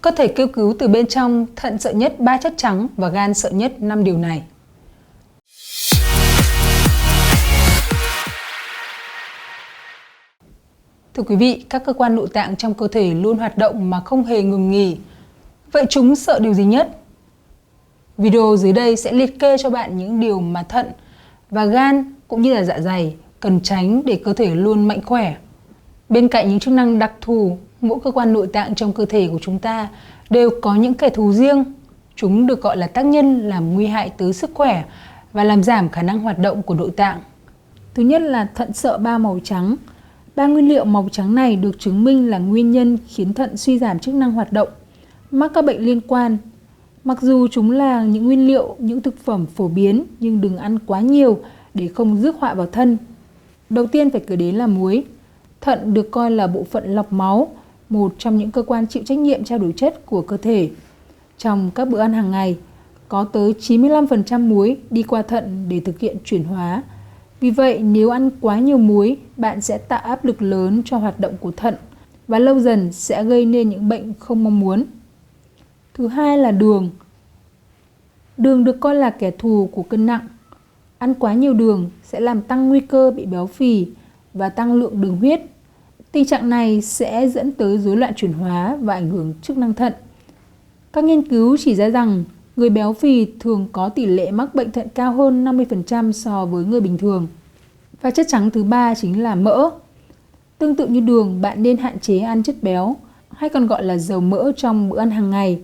Cơ thể kêu cứu từ bên trong, thận sợ nhất 3 chất trắng và gan sợ nhất 5 điều này. Thưa quý vị, các cơ quan nội tạng trong cơ thể luôn hoạt động mà không hề ngừng nghỉ. Vậy chúng sợ điều gì nhất? Video dưới đây sẽ liệt kê cho bạn những điều mà thận và gan cũng như là dạ dày cần tránh để cơ thể luôn mạnh khỏe. Bên cạnh những chức năng đặc thù, mỗi cơ quan nội tạng trong cơ thể của chúng ta đều có những kẻ thù riêng. Chúng được gọi là tác nhân làm nguy hại tới sức khỏe và làm giảm khả năng hoạt động của nội tạng. Thứ nhất là thận sợ 3 màu trắng. 3 nguyên liệu màu trắng này được chứng minh là nguyên nhân khiến thận suy giảm chức năng hoạt động, mắc các bệnh liên quan. Mặc dù chúng là những nguyên liệu, những thực phẩm phổ biến nhưng đừng ăn quá nhiều để không rước họa vào thân. Đầu tiên phải kể đến là muối. Thận được coi là bộ phận lọc máu, một trong những cơ quan chịu trách nhiệm trao đổi chất của cơ thể. Trong các bữa ăn hàng ngày, có tới 95% muối đi qua thận để thực hiện chuyển hóa. Vì vậy, nếu ăn quá nhiều muối, bạn sẽ tạo áp lực lớn cho hoạt động của thận và lâu dần sẽ gây nên những bệnh không mong muốn. Thứ hai là đường. Đường được coi là kẻ thù của cân nặng. Ăn quá nhiều đường sẽ làm tăng nguy cơ bị béo phì và tăng lượng đường huyết. Tình trạng này sẽ dẫn tới rối loạn chuyển hóa và ảnh hưởng chức năng thận. Các nghiên cứu chỉ ra rằng người béo phì thường có tỷ lệ mắc bệnh thận cao hơn 50% so với người bình thường. Và chất trắng thứ ba chính là mỡ. Tương tự như đường, bạn nên hạn chế ăn chất béo, hay còn gọi là dầu mỡ trong bữa ăn hàng ngày.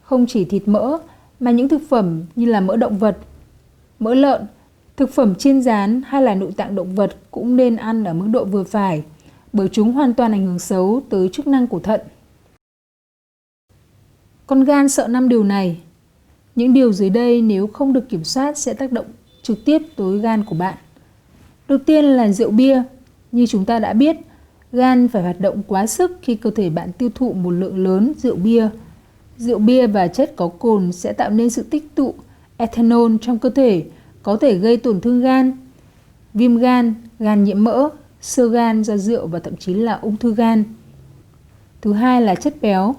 Không chỉ thịt mỡ, mà những thực phẩm như là mỡ động vật, mỡ lợn, thực phẩm chiên rán hay là nội tạng động vật cũng nên ăn ở mức độ vừa phải, bởi chúng hoàn toàn ảnh hưởng xấu tới chức năng của thận. Con gan sợ 5 điều này. Những điều dưới đây nếu không được kiểm soát sẽ tác động trực tiếp tới gan của bạn. Đầu tiên là rượu bia. Như chúng ta đã biết, gan phải hoạt động quá sức khi cơ thể bạn tiêu thụ một lượng lớn rượu bia. Rượu bia và chất có cồn sẽ tạo nên sự tích tụ ethanol trong cơ có thể gây tổn thương gan, viêm gan, gan nhiễm mỡ, xơ gan do rượu và thậm chí là ung thư gan. Thứ hai là chất béo.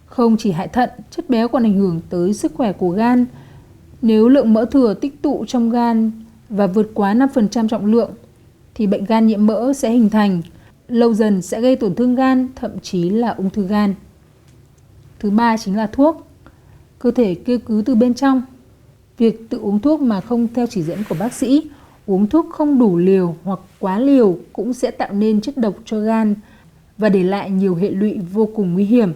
Không chỉ hại thận, chất béo còn ảnh hưởng tới sức khỏe của gan. Nếu lượng mỡ thừa tích tụ trong gan và vượt quá 5% trọng lượng, thì bệnh gan nhiễm mỡ sẽ hình thành, lâu dần sẽ gây tổn thương gan, thậm chí là ung thư gan. Thứ ba chính là thuốc. Cơ thể kêu cứu từ bên trong. Việc tự uống thuốc mà không theo chỉ dẫn của bác sĩ, uống thuốc không đủ liều hoặc quá liều cũng sẽ tạo nên chất độc cho gan và để lại nhiều hệ lụy vô cùng nguy hiểm.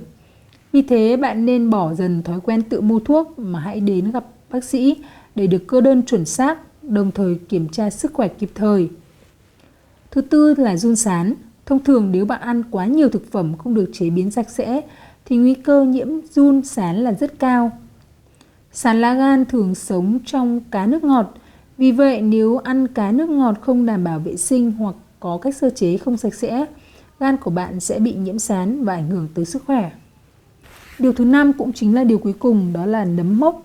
Vì thế bạn nên bỏ dần thói quen tự mua thuốc mà hãy đến gặp bác sĩ để được kê đơn chuẩn xác, đồng thời kiểm tra sức khỏe kịp thời. Thứ tư là giun sán. Thông thường nếu bạn ăn quá nhiều thực phẩm không được chế biến sạch sẽ thì nguy cơ nhiễm giun sán là rất cao. Sán lá gan thường sống trong cá nước ngọt. Vì vậy nếu ăn cá nước ngọt không đảm bảo vệ sinh hoặc có cách sơ chế không sạch sẽ, gan của bạn sẽ bị nhiễm sán và ảnh hưởng tới sức khỏe. Điều thứ 5 cũng chính là điều cuối cùng, đó là nấm mốc.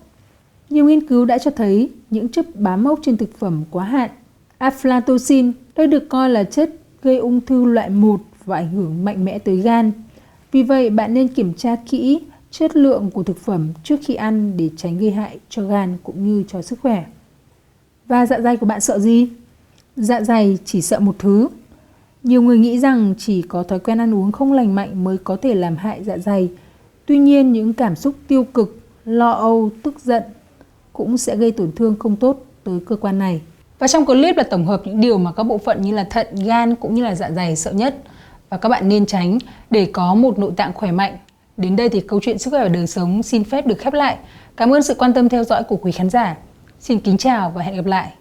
Nhiều nghiên cứu đã cho thấy những chất bám mốc trên thực phẩm quá hạn. Aflatoxin, đây được coi là chất gây ung thư loại 1 và ảnh hưởng mạnh mẽ tới gan. Vì vậy bạn nên kiểm tra kỹ chất lượng của thực phẩm trước khi ăn để tránh gây hại cho gan cũng như cho sức khỏe. Và dạ dày của bạn sợ gì? Dạ dày chỉ sợ một thứ. Nhiều người nghĩ rằng chỉ có thói quen ăn uống không lành mạnh mới có thể làm hại dạ dày. Tuy nhiên, những cảm xúc tiêu cực, lo âu, tức giận cũng sẽ gây tổn thương không tốt tới cơ quan này. Và trong clip là tổng hợp những điều mà các bộ phận như là thận, gan cũng như là dạ dày sợ nhất và các bạn nên tránh để có một nội tạng khỏe mạnh. Đến đây thì câu chuyện sức khỏe và đời sống xin phép được khép lại. Cảm ơn sự quan tâm theo dõi của quý khán giả. Xin kính chào và hẹn gặp lại.